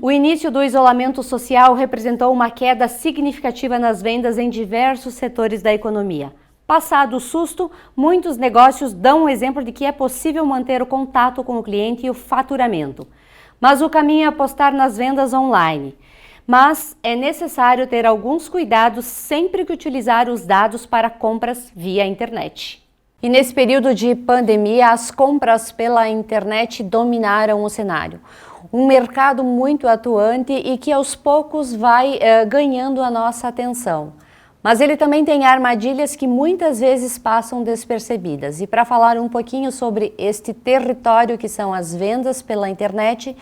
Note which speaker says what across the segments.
Speaker 1: O início do isolamento social representou uma queda significativa nas vendas em diversos setores da economia. Passado o susto, muitos negócios dão um exemplo de que é possível manter o contato com o cliente e o faturamento. Mas o caminho é apostar nas vendas online. Mas é necessário ter alguns cuidados sempre que utilizar os dados para compras via internet. E nesse período de pandemia, as compras pela internet dominaram o cenário. Um mercado muito atuante e que aos poucos vai ganhando a nossa atenção. Mas ele também tem armadilhas que muitas vezes passam despercebidas. E para falar um pouquinho sobre este território que são as vendas pela internet,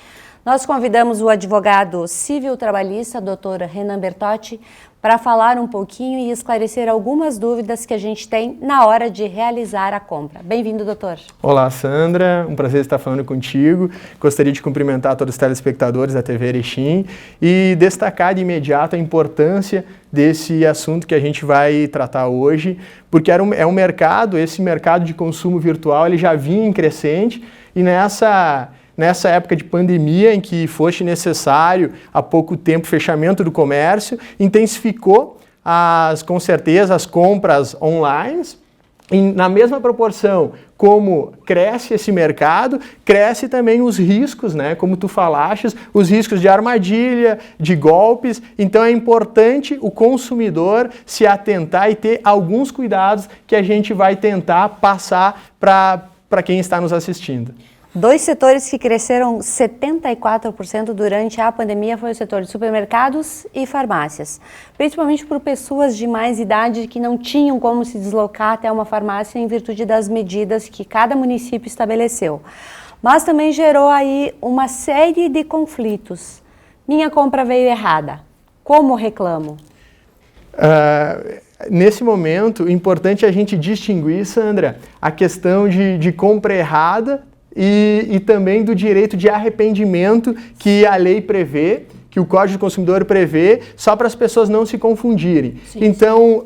Speaker 1: nós convidamos o advogado civil trabalhista, Dr. Renan Bertotti, para falar um pouquinho e esclarecer algumas dúvidas que a gente tem na hora de realizar a compra. Bem-vindo, doutor.
Speaker 2: Olá, Sandra. Um prazer estar falando contigo. Gostaria de cumprimentar todos os telespectadores da TV Erechim e destacar de imediato a importância desse assunto que a gente vai tratar hoje, porque é um mercado, esse mercado de consumo virtual, ele já vinha em crescente e nessa época de pandemia, em que fosse necessário, há pouco tempo, fechamento do comércio, intensificou, com certeza, as compras online. E, na mesma proporção como cresce esse mercado, cresce também os riscos, né? Como tu falaste, os riscos de armadilha, de golpes. Então é importante o consumidor se atentar e ter alguns cuidados que a gente vai tentar passar para quem está nos assistindo.
Speaker 1: Dois setores que cresceram 74% durante a pandemia foi o setor de supermercados e farmácias, principalmente por pessoas de mais idade que não tinham como se deslocar até uma farmácia em virtude das medidas que cada município estabeleceu. Mas também gerou aí uma série de conflitos. Minha compra veio errada. Como reclamo?
Speaker 2: Nesse momento, é importante a gente distinguir, Sandra, a questão de compra errada e também do direito de arrependimento que a lei prevê, que o Código do Consumidor prevê, só para as pessoas não se confundirem. Sim. Então,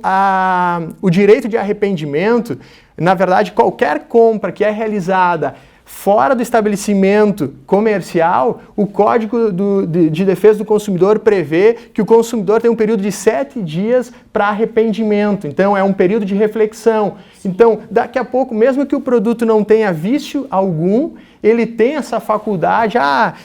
Speaker 2: o direito de arrependimento, na verdade, qualquer compra que é realizada fora do estabelecimento comercial, o Código de Defesa do Consumidor prevê que o consumidor tem um período de 7 dias para arrependimento. Então, é um período de reflexão. Então, daqui a pouco, mesmo que o produto não tenha vício algum, ele tem essa faculdade,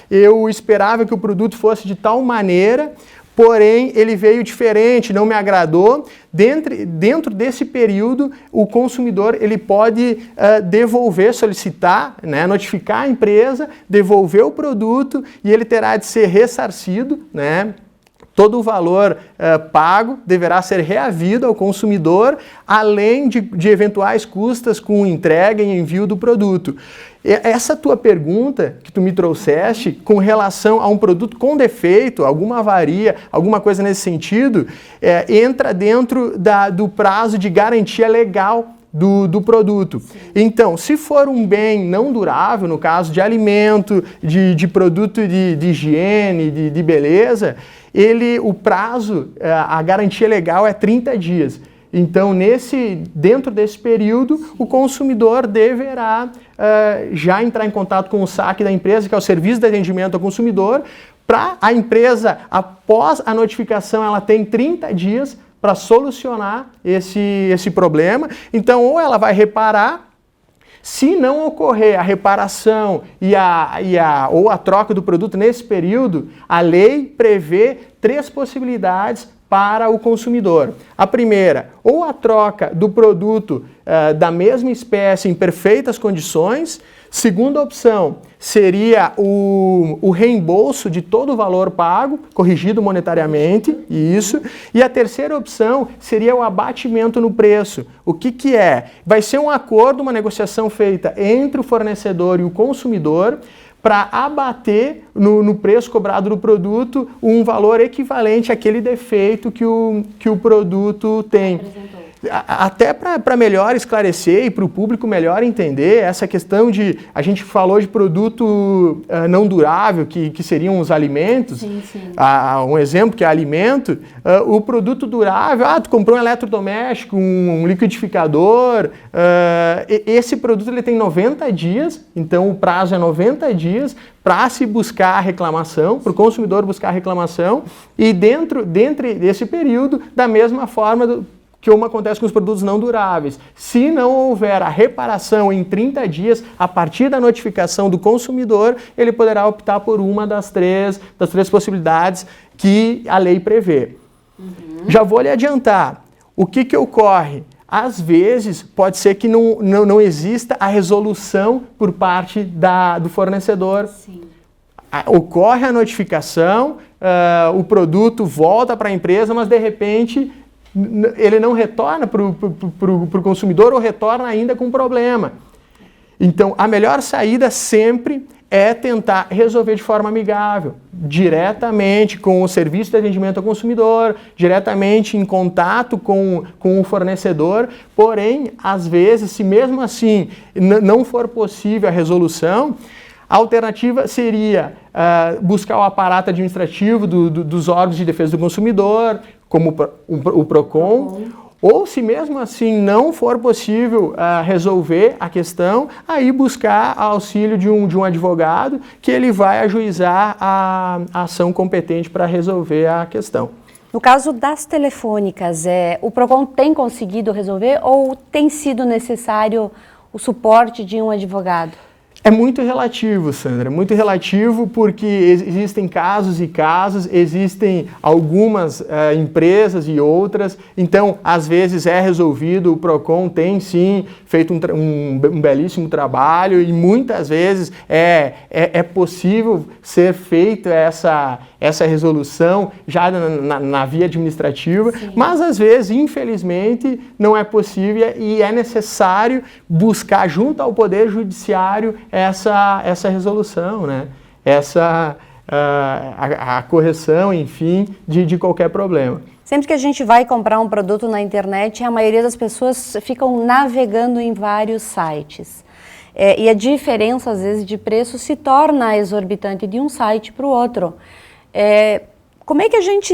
Speaker 2: eu esperava que o produto fosse de tal maneira, porém ele veio diferente, não me agradou. Dentro desse período, o consumidor ele pode devolver, solicitar, né, notificar a empresa, devolver o produto e ele terá de ser ressarcido, né? Todo o valor pago deverá ser reavido ao consumidor, além de eventuais custas com entrega e envio do produto. Essa tua pergunta que tu me trouxeste com relação a um produto com defeito, alguma avaria, alguma coisa nesse sentido, entra dentro do prazo de garantia legal do produto. Sim. Então, se for um bem não durável, no caso de alimento, de produto de higiene, de beleza, o prazo, a garantia legal é 30 dias. Então, dentro desse período, o consumidor deverá já entrar em contato com o SAC da empresa, que é o Serviço de Atendimento ao Consumidor, para a empresa, após a notificação, ela tem 30 dias para solucionar esse problema. Então, ou ela vai reparar, se não ocorrer a reparação ou a troca do produto nesse período, a lei prevê 3 possibilidades para o consumidor. A primeira, ou a troca do produto da mesma espécie em perfeitas condições. Segunda opção seria o reembolso de todo o valor pago, corrigido monetariamente, isso. E a terceira opção seria o abatimento no preço. O que é? Vai ser um acordo, uma negociação feita entre o fornecedor e o consumidor para abater no preço cobrado do produto um valor equivalente àquele defeito que o produto tem. até para melhor esclarecer e para o público melhor entender essa questão de, a gente falou de produto não durável, que seriam os alimentos.
Speaker 1: Sim, sim.
Speaker 2: Um exemplo que é alimento, o produto durável, tu comprou um eletrodoméstico, um liquidificador, esse produto ele tem 90 dias, então o prazo é 90 dias para se buscar a reclamação, para o consumidor buscar a reclamação, e dentro desse período, da mesma forma que acontece com os produtos não duráveis. Se não houver a reparação em 30 dias, a partir da notificação do consumidor, ele poderá optar por uma das três possibilidades que a lei prevê. Já vou lhe adiantar, o que ocorre? Às vezes, pode ser que não exista a resolução por parte do fornecedor. Sim. Ocorre a notificação, o produto volta para a empresa, mas de repente ele não retorna para o consumidor ou retorna ainda com problema. Então, a melhor saída sempre é tentar resolver de forma amigável, diretamente com o serviço de atendimento ao consumidor, diretamente em contato com o fornecedor. Porém, às vezes, se mesmo assim não for possível a resolução, a alternativa seria buscar o aparato administrativo dos órgãos de defesa do consumidor, como o PROCON, ou se mesmo assim não for possível resolver a questão, aí buscar auxílio de um advogado que ele vai ajuizar a ação competente para resolver a questão.
Speaker 1: No caso das telefônicas, o PROCON tem conseguido resolver ou tem sido necessário o suporte de um advogado?
Speaker 2: É muito relativo, Sandra, muito relativo porque existem casos e casos, existem algumas empresas e outras, então às vezes é resolvido, o PROCON tem sim feito um belíssimo trabalho e muitas vezes é possível ser feita essa resolução já na via administrativa, sim. Mas às vezes, infelizmente, não é possível e é necessário buscar junto ao Poder Judiciário essa resolução, né? A correção, enfim, de qualquer problema.
Speaker 1: Sempre que a gente vai comprar um produto na internet, a maioria das pessoas ficam navegando em vários sites. E a diferença, às vezes, de preço se torna exorbitante de um site para o outro. Como é que a gente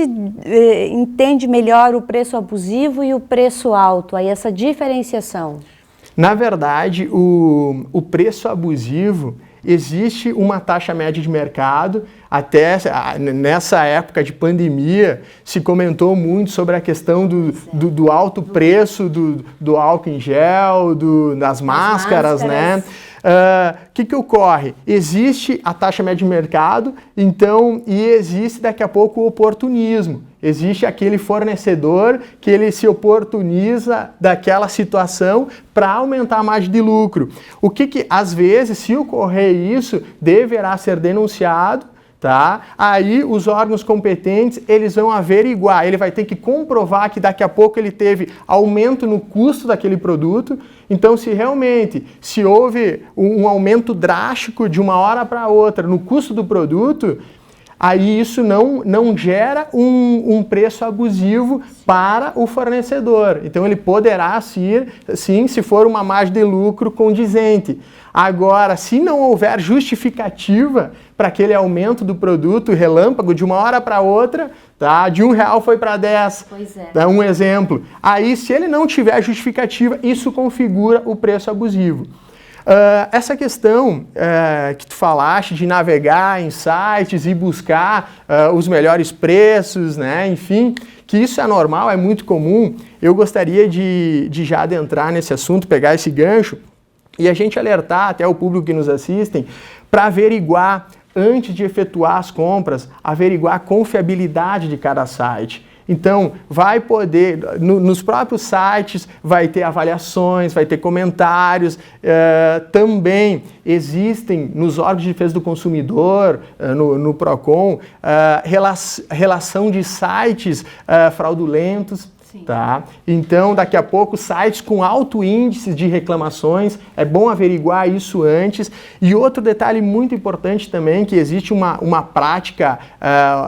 Speaker 1: entende melhor o preço abusivo e o preço alto, aí essa diferenciação?
Speaker 2: Na verdade, o preço abusivo, existe uma taxa média de mercado, até nessa época de pandemia se comentou muito sobre a questão do alto preço do álcool em gel, das máscaras, né? Que ocorre? Existe a taxa média de mercado, então, e existe daqui a pouco o oportunismo. Existe aquele fornecedor que ele se oportuniza daquela situação para aumentar a margem de lucro. O que às vezes, se ocorrer isso, deverá ser denunciado, tá? Aí os órgãos competentes, eles vão averiguar, ele vai ter que comprovar que daqui a pouco ele teve aumento no custo daquele produto. Então, se houve um aumento drástico de uma hora para outra no custo do produto, aí isso não gera um preço abusivo para o fornecedor. Então ele poderá sim, se for uma margem de lucro condizente. Agora, se não houver justificativa para aquele aumento do produto relâmpago de uma hora para outra, tá? De R$1 foi para 10,
Speaker 1: pois é.
Speaker 2: Dá um exemplo. Aí, se ele não tiver justificativa, isso configura o preço abusivo. Essa questão que tu falaste de navegar em sites e buscar os melhores preços, né? Enfim, que isso é normal, é muito comum. Eu gostaria de já adentrar nesse assunto, pegar esse gancho e a gente alertar até o público que nos assistem para averiguar, antes de efetuar as compras, averiguar a confiabilidade de cada site. Então, vai poder, nos próprios sites, vai ter avaliações, vai ter comentários, também existem nos órgãos de defesa do consumidor, no PROCON, relação de sites fraudulentos. Tá? Então, daqui a pouco, sites com alto índice de reclamações, é bom averiguar isso antes. E outro detalhe muito importante também, que existe uma prática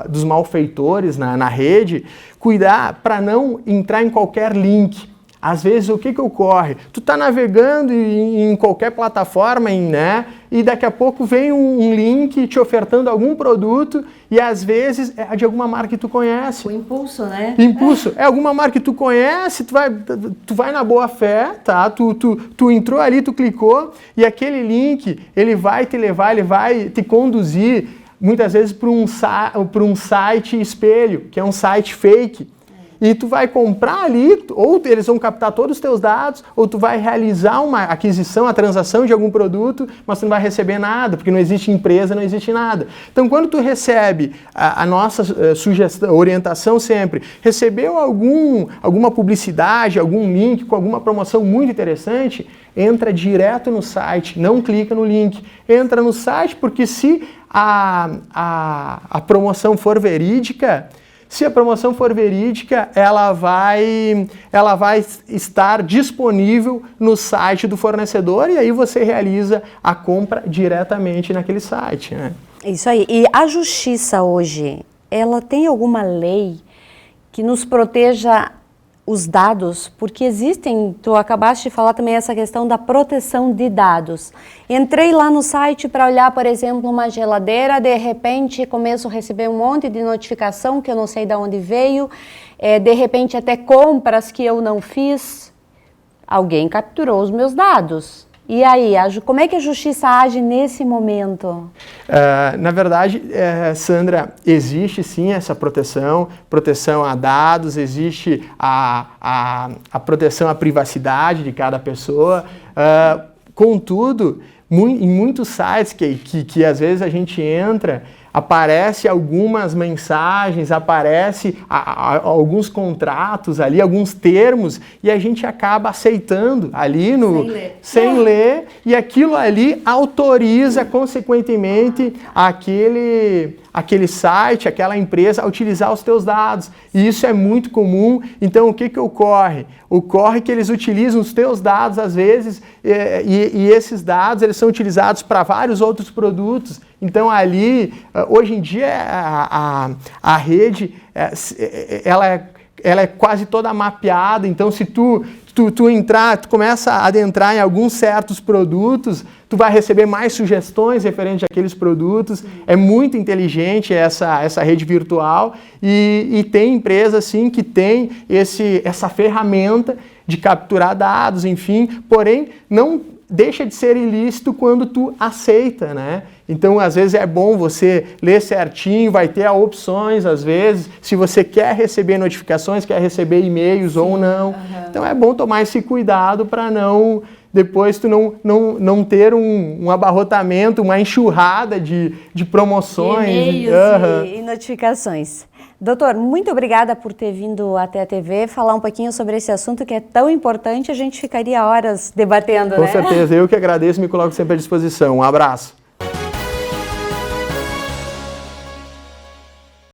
Speaker 2: dos malfeitores na rede, cuidar para não entrar em qualquer link. Às vezes, o que ocorre? Tu está navegando em qualquer plataforma, né? E daqui a pouco vem um link te ofertando algum produto e às vezes é de alguma marca que tu conhece.
Speaker 1: O impulso, né?
Speaker 2: Impulso. É alguma marca que tu conhece, tu vai na boa fé, tá? Tu entrou ali, tu clicou e aquele link, ele vai te levar, ele vai te conduzir muitas vezes para um site espelho, que é um site fake. E tu vai comprar ali, ou eles vão captar todos os teus dados, ou tu vai realizar uma aquisição, a transação de algum produto, mas tu não vai receber nada, porque não existe empresa, não existe nada. Então, quando tu recebe a nossa sugestão, orientação sempre, recebeu alguma publicidade, algum link com alguma promoção muito interessante, entra direto no site, não clica no link. Entra no site, porque se a promoção for verídica, ela vai estar disponível no site do fornecedor e aí você realiza a compra diretamente naquele site, né?
Speaker 1: Isso aí. E a justiça hoje, ela tem alguma lei que nos proteja os dados? Porque existem, tu acabaste de falar também essa questão da proteção de dados. Entrei lá no site para olhar, por exemplo, uma geladeira, de repente começo a receber um monte de notificação que eu não sei de onde veio, de repente até compras que eu não fiz. Alguém capturou os meus dados. E aí, como é que a justiça age nesse momento?
Speaker 2: Na verdade, Sandra, existe sim essa proteção a dados, existe a proteção à privacidade de cada pessoa. Contudo, em muitos sites que às vezes a gente entra, aparece algumas mensagens, aparece alguns contratos ali, alguns termos, e a gente acaba aceitando ali sem ler, e aquilo ali autoriza, consequentemente, aquele site, aquela empresa a utilizar os teus dados. E isso é muito comum. Então, o que ocorre? Ocorre que eles utilizam os teus dados, às vezes, e esses dados eles são utilizados para vários outros produtos. Então, ali, hoje em dia, a rede, ela é quase toda mapeada. Então, se tu começa a adentrar em alguns certos produtos, tu vai receber mais sugestões referentes àqueles produtos. É muito inteligente essa rede virtual e tem empresas, sim, que tem essa ferramenta de capturar dados, enfim, porém, não deixa de ser ilícito quando tu aceita, né? Então, às vezes é bom você ler certinho, vai ter opções, às vezes, se você quer receber notificações, quer receber e-mails ou não. Então, é bom tomar esse cuidado para depois tu não ter um abarrotamento, uma enxurrada de promoções.
Speaker 1: E-mails e notificações. Doutor, muito obrigada por ter vindo até a TV falar um pouquinho sobre esse assunto que é tão importante, a gente ficaria horas debatendo, né?
Speaker 2: Com certeza, eu que agradeço e me coloco sempre à disposição. Um abraço.